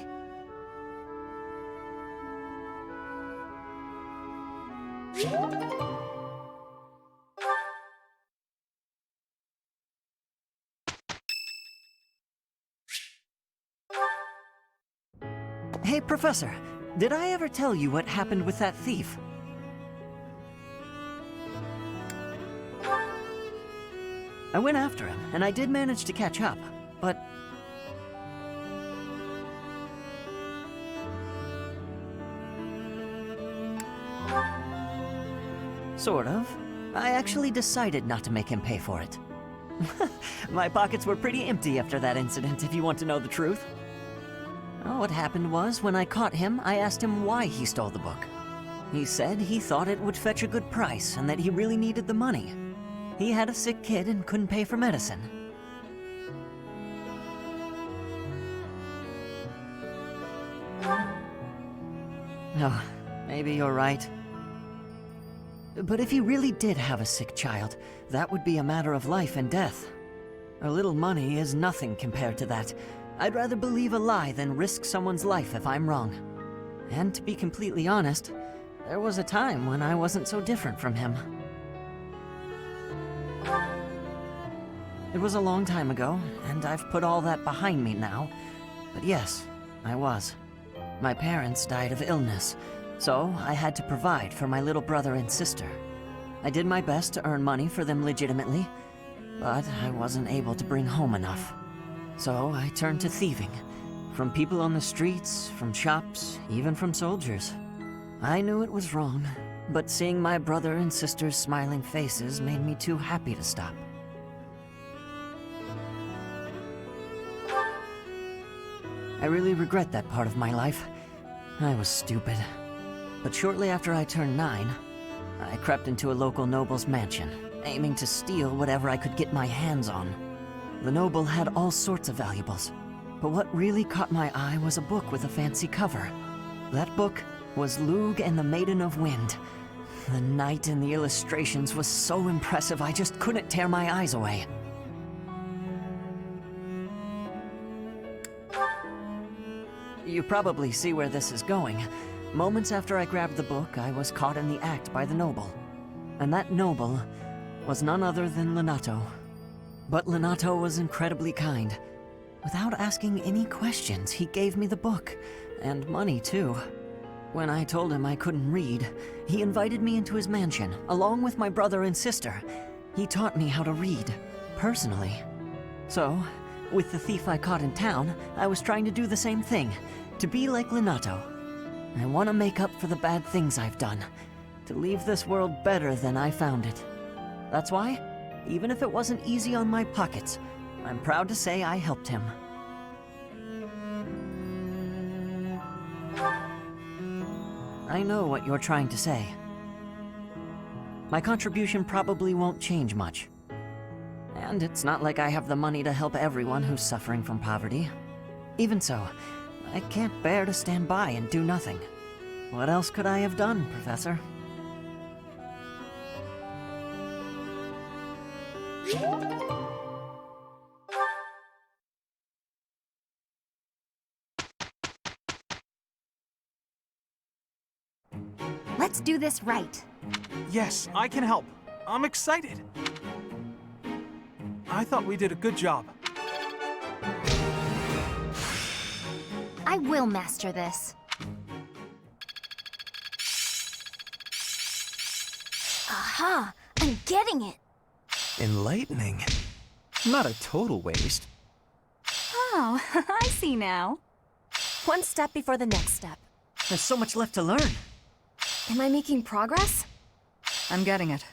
Hey, Professor, did I ever tell you what happened with that thief? I went after him, and I did manage to catch up, but... Sort of. I actually decided not to make him pay for it. My pockets were pretty empty after that incident, if you want to know the truth. Well, what happened was, when I caught him, I asked him why he stole the book. He said he thought it would fetch a good price, and that he really needed the money. He had a sick kid and couldn't pay for medicine. Oh, maybe you're right. But if he really did have a sick child, that would be a matter of life and death. A little money is nothing compared to that. I'd rather believe a lie than risk someone's life if I'm wrong. And to be completely honest, there was a time when I wasn't so different from him. It was a long time ago, and I've put all that behind me now. But yes, I was. My parents died of illness, so I had to provide for my little brother and sister. I did my best to earn money for them legitimately, but I wasn't able to bring home enough. So I turned to thieving. From people on the streets, from shops, even from soldiers. I knew it was wrong, but seeing my brother and sister's smiling faces made me too happy to stop. I really regret that part of my life. I was stupid. But shortly after I turned 9, I crept into a local noble's mansion, aiming to steal whatever I could get my hands on. The noble had all sorts of valuables, but what really caught my eye was a book with a fancy cover. That book was Lug and the Maiden of Wind. The knight in the illustrations was so impressive I just couldn't tear my eyes away. You probably see where this is going. Moments after I grabbed the book, I was caught in the act by the noble. And that noble was none other than Lenato. But Lenato was incredibly kind. Without asking any questions, he gave me the book, and money too. When I told him I couldn't read, he invited me into his mansion, along with my brother and sister. He taught me how to read, personally. So, with the thief I caught in town, I was trying to do the same thing, to be like Lenato. I want to make up for the bad things I've done, to leave this world better than I found it. That's why, even if it wasn't easy on my pockets, I'm proud to say I helped him. I know what you're trying to say. My contribution probably won't change much. And it's not like I have the money to help everyone who's suffering from poverty. Even so, I can't bear to stand by and do nothing. What else could I have done, Professor? Let's do this right. Yes, I can help. I'm excited. I thought we did a good job. I will master this. Aha! I'm getting it! Enlightening. Not a total waste. Oh, I see now. One step before the next step. There's so much left to learn. Am I making progress? I'm getting it.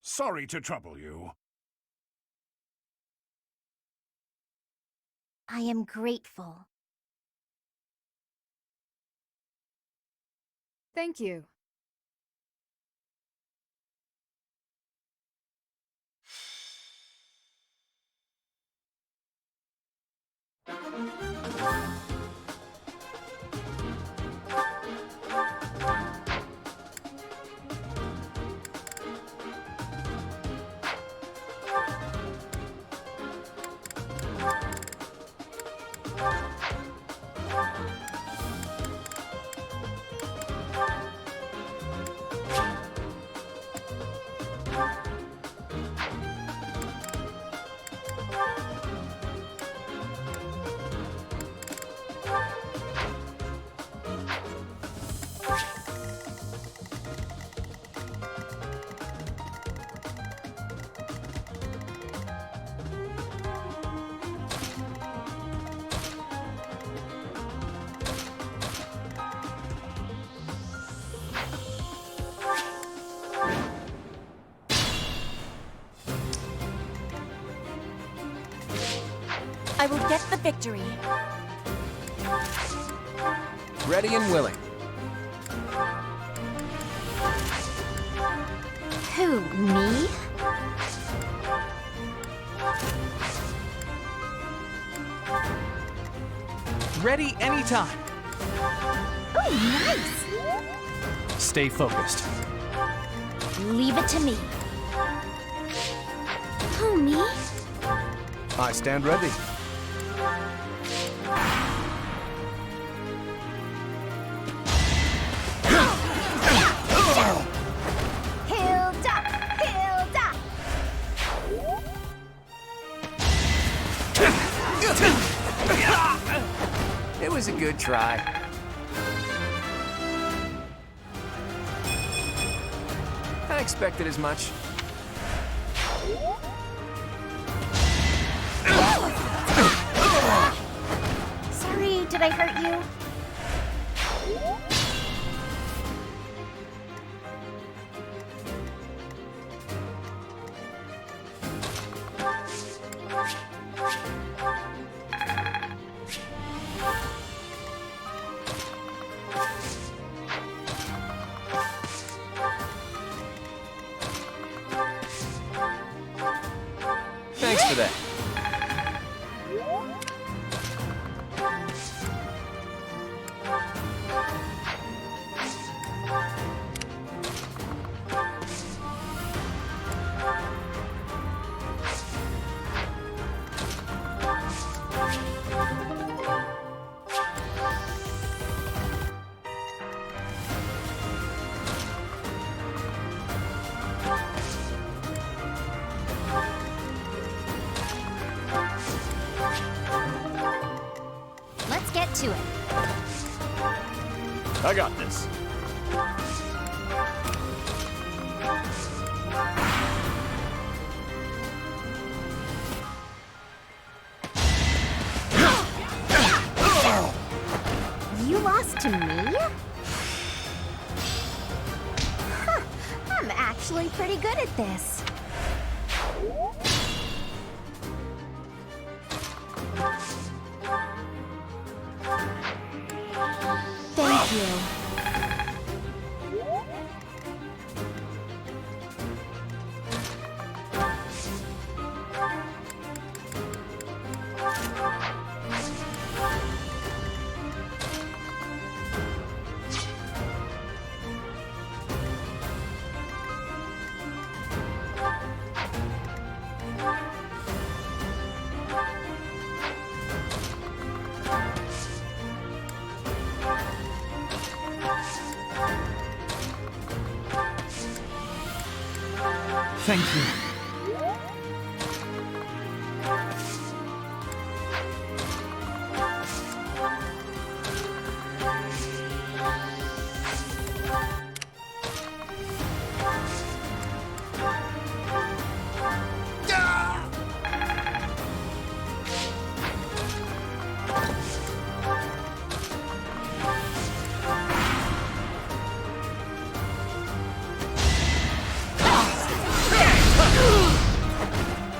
Sorry to trouble you. I am grateful. Thank you. I will get the victory. Ready and willing. Who, me? Ready anytime. Oh, nice! Stay focused. Leave it to me. Who, me? I stand ready. Hilda! Hilda! It was a good try. I expected as much. Sorry, did I hurt you? Thanks for that. Let's get to it. I got this. You lost to me? Huh, I'm actually pretty good at this. Thank you. Thank you.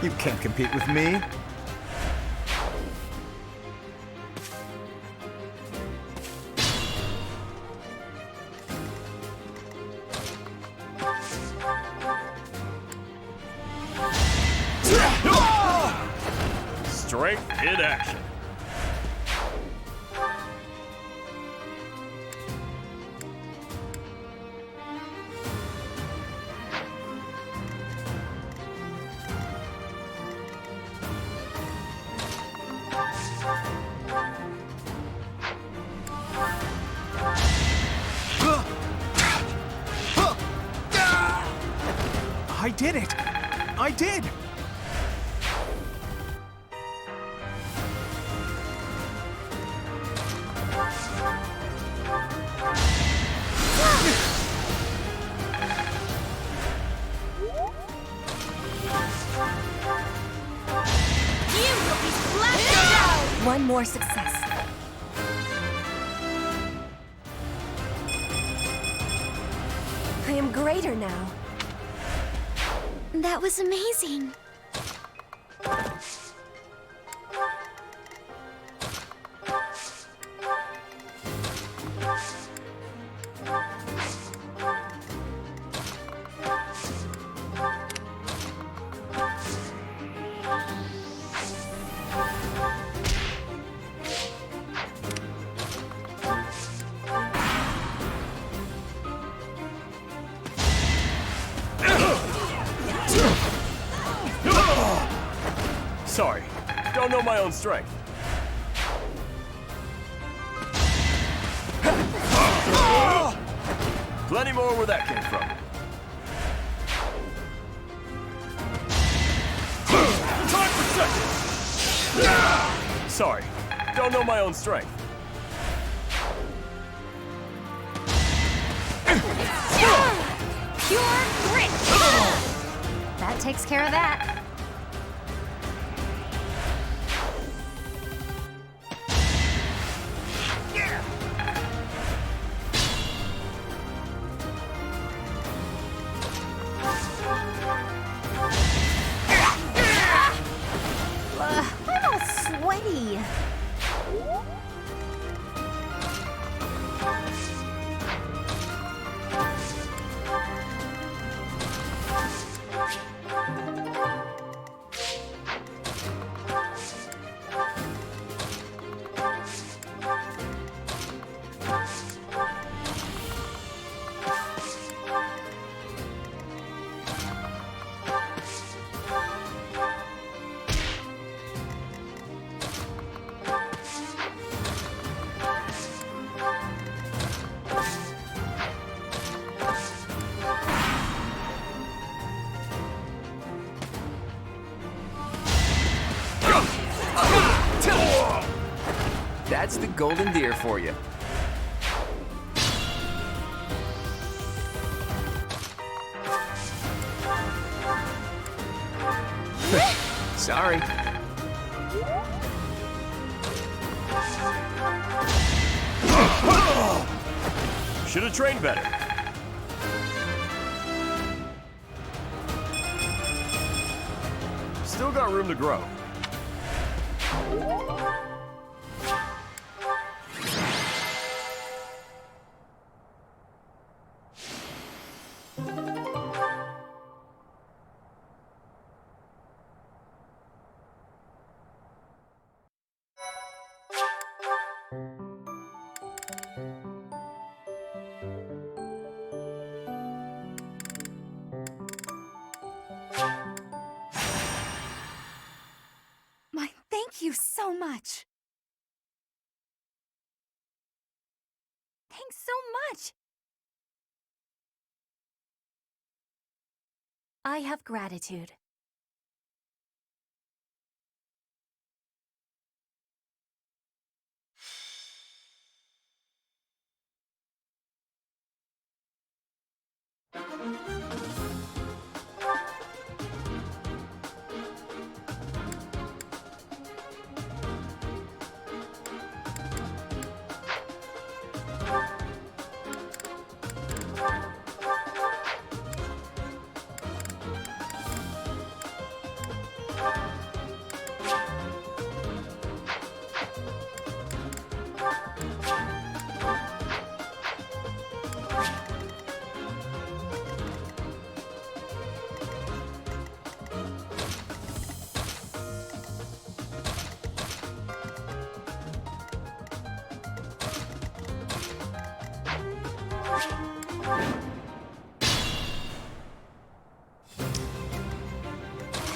You can't compete with me. Strength in action. I did it! I did! One more success. I am greater now. That was amazing. Sorry, don't know my own strength. Plenty more where that came from. Time for seconds! Sorry, don't know my own strength. Pure grit! That takes care of that. I'm all sweaty. That's the golden deer for you. Sorry. Should have trained better. Still got room to grow. My thank you so much. Thanks so much. I have gratitude.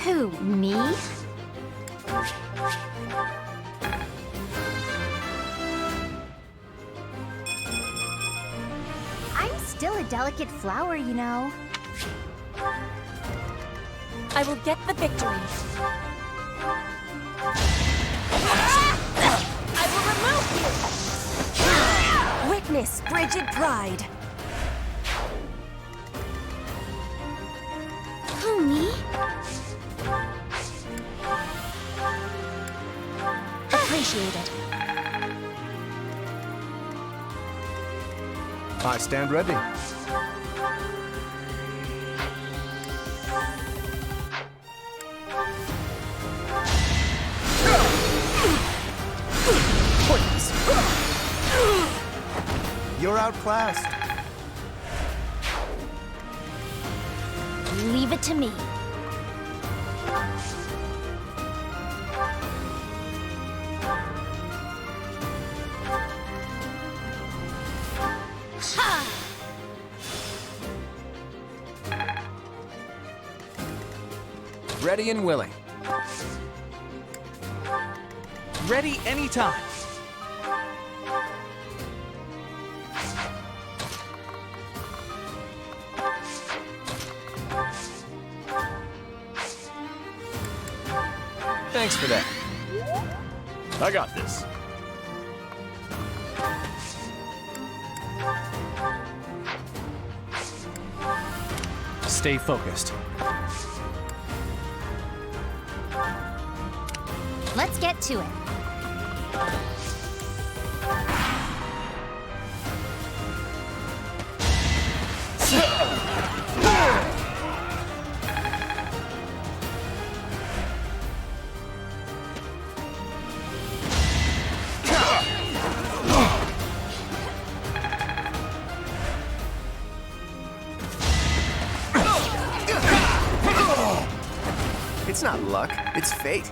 Who, me? I'm still a delicate flower, you know. I will get the victory. I will remove you! Witness frigid pride. Who, me? Appreciated. I stand ready. You're outclassed. Leave it to me. Ready and willing. Ready anytime. Thanks for that. I got this. Stay focused. Let's get to it. It's not luck, it's fate.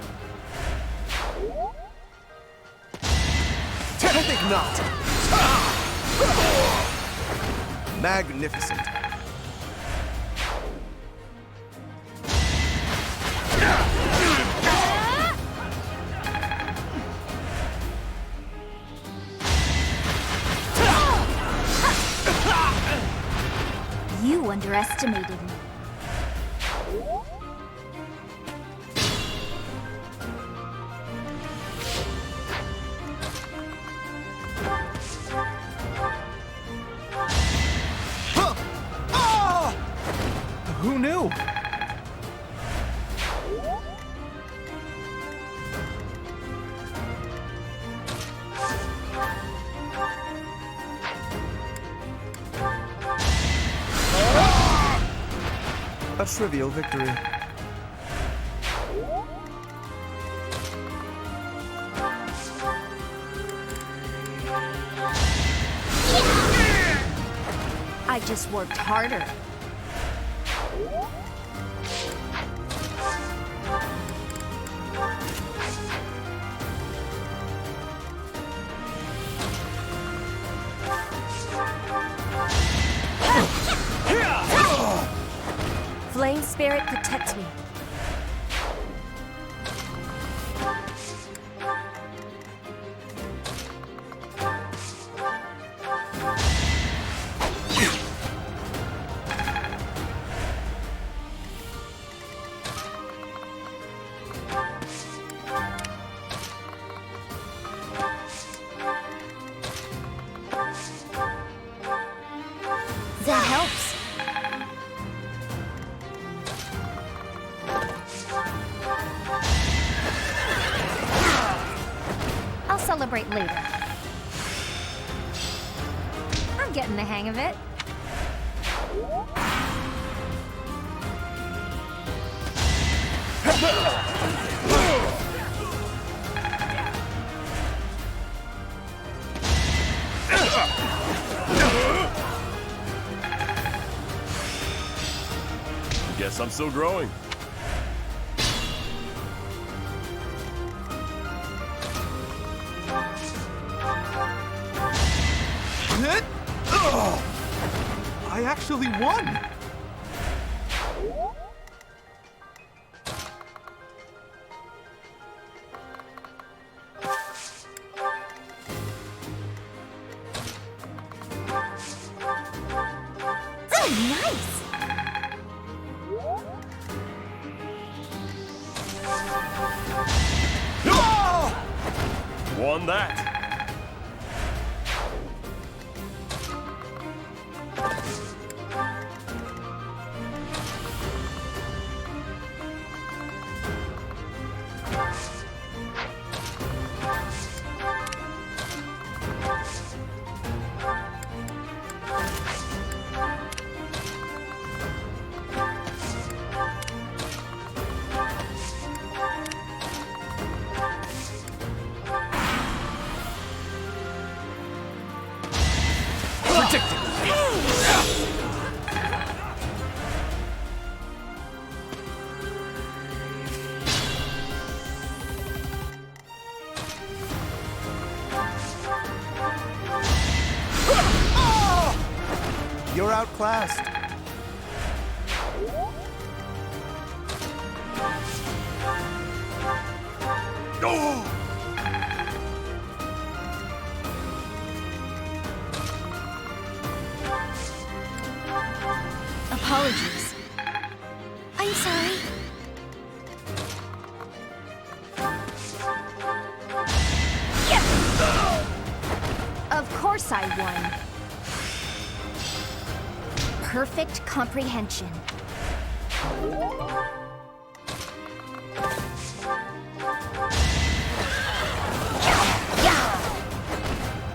I think not. Magnificent. You underestimated me. Who knew? A trivial victory. I just worked harder. Flame Spirit, protect me. That helps. I'll celebrate later. I'm getting the hang of it. Guess I'm still growing. I actually won! Oh, nice! Won that. You're outclassed. course I won. Perfect comprehension.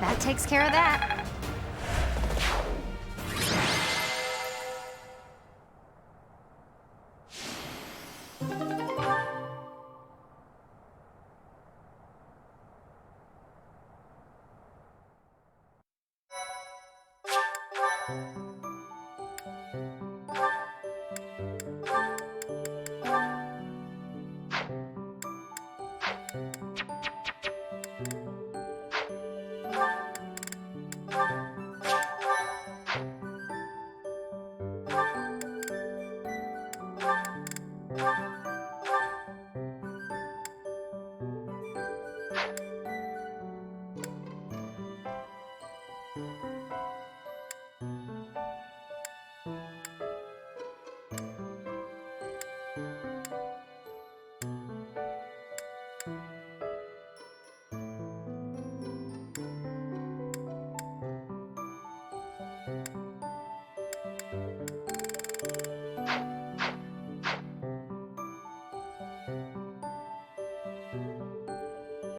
That takes care of that.